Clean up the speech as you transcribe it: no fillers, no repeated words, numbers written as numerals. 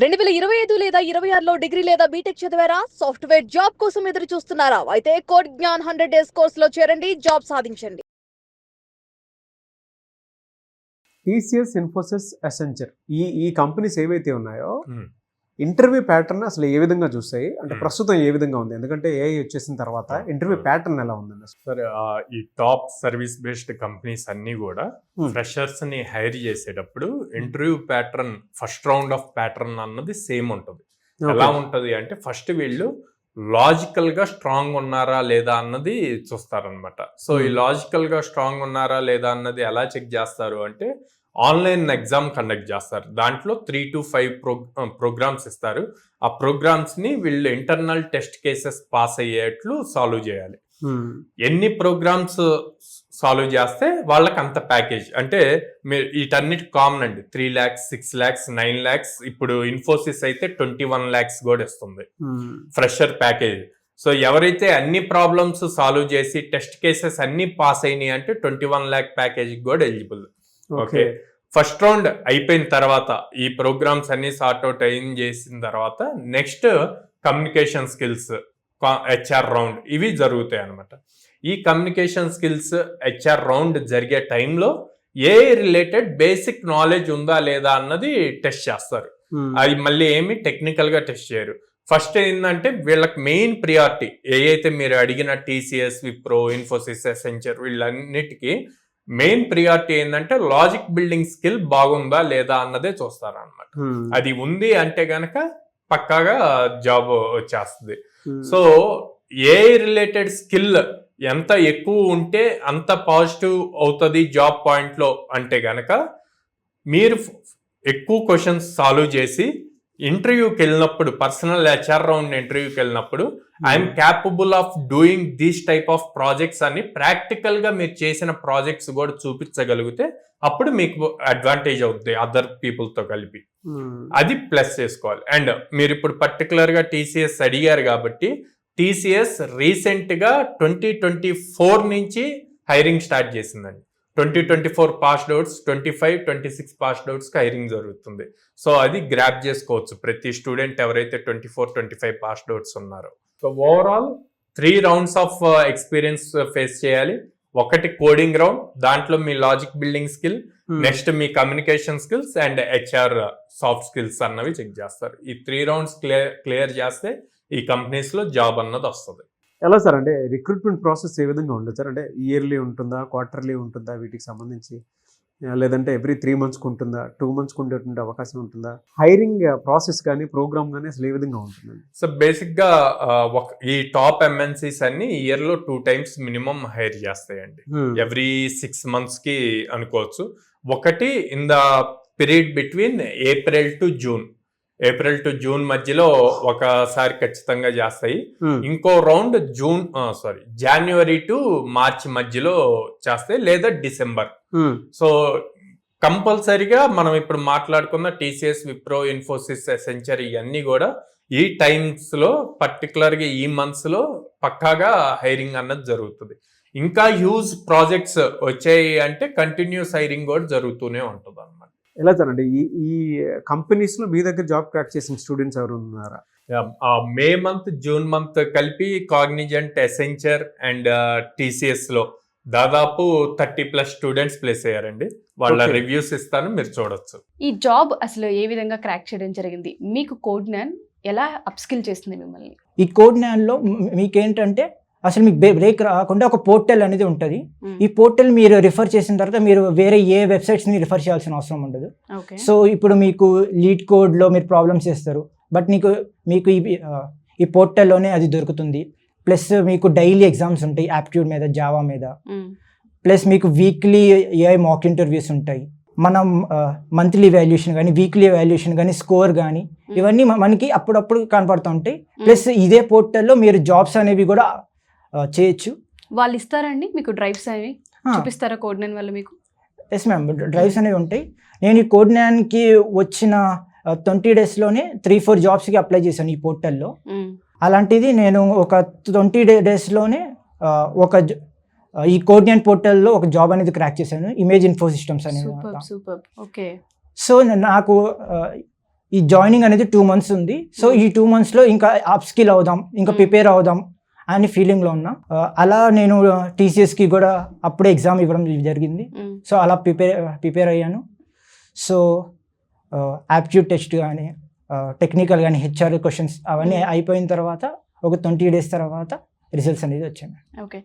2025 లేదా 26లో డిగ్రీ లేదా బీటెక్ చదివారా? సాఫ్ట్‌వేర్ జాబ్ కోసం ఎదురు చూస్తున్నారా? అయితే కోడ్ జ్ఞాన్ 100 డేస్ కోర్సులో చేరండి, జాబ్ సాధించండి. టీసీఎస్, ఇన్ఫోసిస్, అసెంచర్ ఈ కంపెనీస్ ఏవైతే ఉన్నాయో హ్మ్. ఇంటర్వ్యూ ప్యాటర్న్ అసలు ఏ విధంగా చూస్తాయి అంటే Hmm. ప్రస్తుతం ఏ విధంగా ఉంది? ఎందుకంటే ఏఐ వచ్చేసిన తర్వాత ఇంటర్వ్యూ ప్యాటర్న్ ఎలా ఉందండి అసలు? సరే ఈ టాప్ సర్వీస్ బేస్డ్ కంపెనీస్ అన్నీ కూడా Hmm. ఫ్రెషర్స్ ని హైర్ చేసేటప్పుడు interview pattern first round of pattern అన్నది సేమ్ ఉంటుంది. ఎలా ఉంటది అంటే ఫస్ట్ వీళ్ళు లాజికల్ గా స్ట్రాంగ్ ఉన్నారా లేదా అన్నది చూస్తారనమాట. సో ఈ లాజికల్ గా స్ట్రాంగ్ ఉన్నారా లేదా అన్నది ఎలా చెక్ చేస్తారు అంటే ఆన్లైన్ ఎగ్జామ్ కండక్ట్ చేస్తారు. దాంట్లో 3 to 5 ప్రోగ్రామ్స్ ఇస్తారు. ఆ ప్రోగ్రామ్స్ ని వీళ్ళు ఇంటర్నల్ టెస్ట్ కేసెస్ పాస్ అయ్యేట్లు సాల్వ్ చేయాలి. ఎన్ని ప్రోగ్రామ్స్ సాల్వ్ చేస్తే వాళ్ళకి అంత ప్యాకేజ్. అంటే మీరు వీటన్నిటి కామన్ అండి. 3 lakhs, 6 lakhs, 9 lakhs, ఇప్పుడు ఇన్ఫోసిస్ అయితే 21 lakhs కూడా ఇస్తుంది ఫ్రెషర్ ప్యాకేజ్. సో ఎవరైతే అన్ని ప్రాబ్లమ్స్ సాల్వ్ చేసి టెస్ట్ కేసెస్ అన్ని పాస్ అయినాయి అంటే 21 lakh ప్యాకేజ్ కూడా ఎలిజిబుల్. ఓకే, ఫస్ట్ రౌండ్ అయిపోయిన తర్వాత ఈ ప్రోగ్రామ్స్ అన్ని సార్ట్అవుట్ చేసిన తర్వాత next communication skills, HR round ఇవి జరుగుతాయి అనమాట. ఈ కమ్యూనికేషన్ స్కిల్స్, హెచ్ఆర్ రౌండ్ జరిగే టైంలో ఏ రిలేటెడ్ బేసిక్ నాలెడ్జ్ ఉందా లేదా అన్నది టెస్ట్ చేస్తారు. అది మళ్ళీ ఏమి టెక్నికల్ గా టెస్ట్ చేయరు. ఫస్ట్ ఏంటంటే వీళ్ళకి మెయిన్ ప్రియారిటీ ఏదైతే మీరు అడిగిన టీసీఎస్, విప్రో, ఇన్ఫోసిస్, అసెంచర్ వీళ్ళన్నిటికీ మెయిన్ ప్రియారిటీ ఏంటంటే లాజిక్ బిల్డింగ్ స్కిల్ బాగుందా లేదా అన్నదే చూస్తారు అనమాట. అది ఉంది అంటే గనక పక్కాగా జాబ్ వచ్చేస్తుంది. సో ఏ రిలేటెడ్ స్కిల్ ఎంత ఎక్కువ ఉంటే అంత పాజిటివ్ అవుతుంది జాబ్ పాయింట్ లో అంటే గనక మీరు ఎక్కువ క్వశ్చన్స్ సాల్వ్ చేసి ఇంటర్వ్యూకి వెళ్ళినప్పుడు, పర్సనల్ హెచ్ఆర్ రౌండ్ ఇంటర్వ్యూకి వెళ్ళినప్పుడు I'm capable of doing these type of projects అని ప్రాక్టికల్ గా మీరు చేసిన ప్రాజెక్ట్స్ కూడా చూపించగలిగితే అప్పుడు మీకు అడ్వాంటేజ్ అవుతుంది అదర్ పీపుల్ తో కలిపి. అది ప్లస్ చేసుకోవాలి. అండ్ మీరు ఇప్పుడు పర్టికులర్ గా టీసీఎస్ అడిగారు కాబట్టి టీసీఎస్ రీసెంట్ గా 2024 నుంచి హైరింగ్ స్టార్ట్ చేసిందండి. 2024 పాస్డ్ అవుట్స్, 25, 26 పాస్డ్ అవుట్స్ కి హైరింగ్ జరుగుతుంది. సో అది గ్రాప్ చేసుకోవచ్చు ప్రతి స్టూడెంట్ ఎవరైతే 24, 25 పాస్డ్ అవుట్స్ ఉన్నారో. So overall 3 rounds of experience face చేయాలి. ఒకటి కోడింగ్ రౌండ్, దాంట్లో మీ లాజిక్ బిల్డింగ్ స్కిల్, నెక్స్ట్ మీ communication skills and HR soft skills అన్నవి చెక్ చేస్తారు. ఈ 3 రౌండ్స్ క్లియర్ చేస్తే ఈ కంపెనీస్ లో జాబ్ అన్నది వస్తుంది. ఎలా సార్ అంటే రిక్రూట్మెంట్ ప్రాసెస్ ఏ విధంగా ఉండదు సార్? అంటే ఇయర్లీ ఉంటుందా, క్వార్టర్లీ ఉంటుందా వీటికి సంబంధించి, లేదంటే ఎవ్రీ 3 monthsకి ఉంటుందా, 2 monthsకి ఉండేటువంటి అవకాశం ఉంటుందా? హైరింగ్ ప్రాసెస్ కానీ ప్రోగ్రామ్ కానీ అసలు ఏ విధంగా ఉంటుందండి? సో బేసిక్ గా ఈ టాప్ ఎంఎన్సీస్ అన్ని ఇయర్ లో 2 times మినిమం హైర్ చేస్తాయండి. ఎవ్రీ 6 months కి అనుకోవచ్చు. ఒకటి in the period between April to June మధ్యలో ఒకసారి ఖచ్చితంగా చేస్తాయి. ఇంకో రౌండ్ జనవరి టు మార్చ్ మధ్యలో చేస్తాయి, లేదా డిసెంబర్. సో కంపల్సరీగా మనం ఇప్పుడు మాట్లాడుకున్న టీసీఎస్, విప్రో, ఇన్ఫోసిస్, అసెంచర్ ఇవన్నీ కూడా ఈ టైమ్స్ లో పర్టికులర్ గా ఈ మంత్స్ లో పక్కాగా హైరింగ్ అన్నది జరుగుతుంది. ఇంకా హ్యూజ్ ప్రాజెక్ట్స్ వచ్చాయి అంటే కంటిన్యూస్ హైరింగ్ కూడా జరుగుతూనే ఉంటుంది అన్నమాట. ఎలా సార్ అంటే ఈ కంపెనీస్ లో మీ దగ్గర జాబ్ క్రాక్ చేసిన స్టూడెంట్స్ ఎవరు ఉన్నారా? మే మంత్, జూన్ మంత్ కలిపి కాగ్నిజెంట్, అసెంచర్ అండ్ టీసీఎస్ లో దాదాపు 30+ స్టూడెంట్స్ ప్లేస్ అయ్యారండి. వాళ్ళ రివ్యూస్ ఇస్తాను, మీరు చూడొచ్చు. ఈ జాబ్ అసలు ఏ విధంగా క్రాక్ చేయడం జరిగింది? మీకు కోడ్ జ్ఞాన్ ఎలా అప్స్కిల్ చేస్తుంది మిమ్మల్ని? ఈ కోడ్ జ్ఞాన్లో మీకేంటంటే అసలు మీకు బ్రేక్ రాకుండా ఒక పోర్టల్ అనేది ఉంటుంది. ఈ పోర్టల్ మీరు రిఫర్ చేసిన తర్వాత మీరు వేరే ఏ వెబ్సైట్స్ని రిఫర్ చేయాల్సిన అవసరం ఉండదు. సో ఇప్పుడు మీకు లీడ్ కోడ్లో మీరు ప్రాబ్లమ్స్ చేస్తారు, బట్ మీకు ఈ పోర్టల్లోనే అది దొరుకుతుంది. ప్లస్ మీకు డైలీ ఎగ్జామ్స్ ఉంటాయి యాప్టిట్యూడ్ మీద, జావా మీద. ప్లస్ మీకు వీక్లీ ఏఐ మాక్ ఇంటర్వ్యూస్ ఉంటాయి. మనం మంత్లీ వాల్యుయేషన్ కానీ, వీక్లీ వాల్యుయేషన్ కానీ, స్కోర్ కానీ ఇవన్నీ మనకి అప్పుడప్పుడు కనపడుతూ ఉంటాయి. ప్లస్ ఇదే పోర్టల్లో మీరు జాబ్స్ అనేవి కూడా చేయొచ్చు. వాళ్ళు ఇస్తారండి మీకు డ్రైవ్స్ అనేవి చూపిస్తారా కోడ్ జ్ఞాన్ వాళ్ళు మీకు? ఎస్ మ్యామ్, డ్రైవ్స్ అనేవి ఉంటాయి. నేను ఈ కోడ్ జ్ఞాన్కి వచ్చిన 20 daysలోనే 3-4 జాబ్స్కి అప్లై చేశాను ఈ పోర్టల్లో. అలాంటిది నేను ఒక 20 daysలోనే ఈ కోడ్ జ్ఞాన్ పోర్టల్లో ఒక జాబ్ అనేది క్రాక్ చేశాను, ఇమేజ్ ఇన్ఫో సిస్టమ్స్ అనేది. సూపర్. ఓకే. సో నాకు ఈ జాయినింగ్ అనేది 2 months ఉంది. సో ఈ 2 monthsలో ఇంకా అప్ స్కిల్ అవుదాం, ఇంకా ప్రిపేర్ అవుదాం అని ఫీలింగ్లో ఉన్నా. అలా నేను టీసీఎస్కి కూడా అప్పుడే ఎగ్జామ్ ఇవ్వడం జరిగింది. సో అలా ప్రిపేర్ అయ్యాను. సో యాప్ట్యూడ్ టెస్ట్ కానీ టెక్నికల్ కానీ హెచ్ఆర్ క్వశ్చన్స్ అవన్నీ అయిపోయిన తర్వాత ఒక 20 days తర్వాత రిజల్ట్స్ అనేది వచ్చాయి. ఓకే.